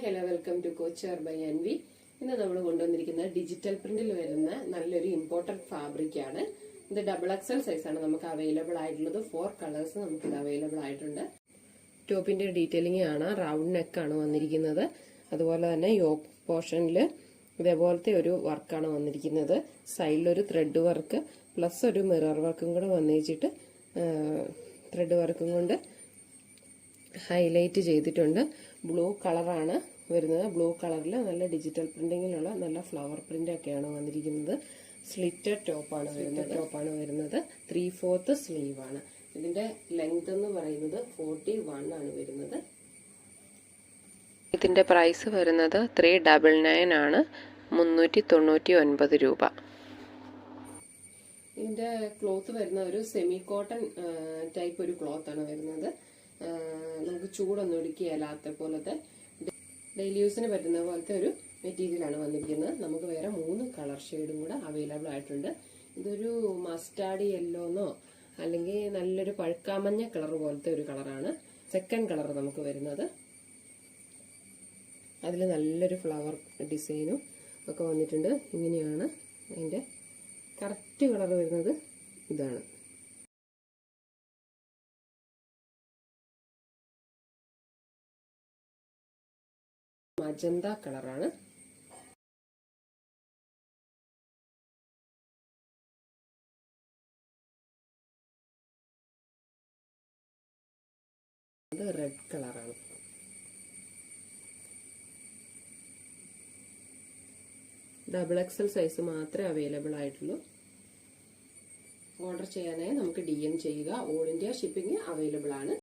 Hello welcome to couture by Anvi. ഇന്ന് നമ്മൾ കൊണ്ടുവന്നിരിക്കുന്നത് ഡിജിറ്റൽ പ്രിന്റിൽ വരുന്ന നല്ലൊരു ഇമ്പോർട്ടന്റ് ഫാബ്രിക് ആണ്. ഇത് ഡബിൾ എക്സൽ സൈസാണ് നമുക്ക് അവൈലബിൾ ആയിട്ടുള്ളത്. 4 കളേഴ്സ് നമുക്ക് ഇത് അവൈലബിൾ ആയിട്ടുണ്ട്. ടോപ്പിന്റെ ഡീറ്റെയിലിംഗ് ആണ്. റൗണ്ട് നെക്ക് ആണ് വന്നിരിക്കുന്നത്. അതുപോലെ തന്നെ യോക്ക് പോർഷനിൽ ഇതേപോലത്തെ ഒരു വർക്കാണ് വന്നിരിക്കുന്നത്. സൈഡിലൊരു ത്രെഡ് വർക്ക് പ്ലസ് ഒരു മിറർ വർക്കും കൂടെ വന്നിച്ചിട്ട് ത്രെഡ് വർക്കും കൊണ്ട് ഹൈലൈറ്റ് ചെയ്തിട്ടുണ്ട്. ബ്ലൂ കളറാണ് വരുന്നത്. ബ്ലൂ കളറിൽ നല്ല ഡിജിറ്റൽ പ്രിന്റിങ്ങിലുള്ള നല്ല ഫ്ലവർ പ്രിന്റ് ഒക്കെയാണ് വന്നിരിക്കുന്നത്. സ്ലിറ്റഡ് ടോപ്പാണ് വരുന്നത്. 3/4 സ്ലീവ് ആണ്. ഇതിന്റെ ലെങ്ത് എന്ന് പറയുന്നത് 41 ആണ് വരുന്നത്. ഇതിന്റെ പ്രൈസ് വരുന്നത് 399 ആണ്, 399 രൂപ. ഇതിന്റെ ക്ലോത്ത് വരുന്ന ഒരു സെമി കോട്ടൺ ടൈപ്പ് ഒരു ക്ലോത്ത് ആണ് വരുന്നത്. നമുക്ക് ചൂടൊന്നും ഒടുക്കിയല്ലാത്ത പോലത്തെ ഡെയിലി യൂസിന് പറ്റുന്ന പോലത്തെ ഒരു മെറ്റീരിയലാണ് വന്നിരിക്കുന്നത്. നമുക്ക് വേറെ 3 കളർ ഷെയ്ഡും കൂടെ അവൈലബിൾ ആയിട്ടുണ്ട്. ഇതൊരു മസ്റ്റാർഡ് യെല്ലോന്നോ അല്ലെങ്കിൽ നല്ലൊരു പഴുക്കാമഞ്ഞ കളർ പോലത്തെ ഒരു കളറാണ് സെക്കൻഡ് കളർ നമുക്ക് വരുന്നത്. അതിൽ നല്ലൊരു ഫ്ലവർ ഡിസൈനും ഒക്കെ വന്നിട്ടുണ്ട്. ഇങ്ങനെയാണ് അതിന്റെ കറക്റ്റ് കളർ വരുന്നത്. ഇതാണ് മജന്ത കളറാണ്. ഇത് റെഡ് കളറാണ്. ഡബിൾ എക്സൽ സൈസ് മാത്രമേ അവൈലബിൾ ആയിട്ടുള്ളൂ. ഓർഡർ ചെയ്യാനായി നമുക്ക് DM ചെയ്യുക. ഓൾ ഇന്ത്യ ഷിപ്പിംഗ് അവൈലബിൾ ആണ്.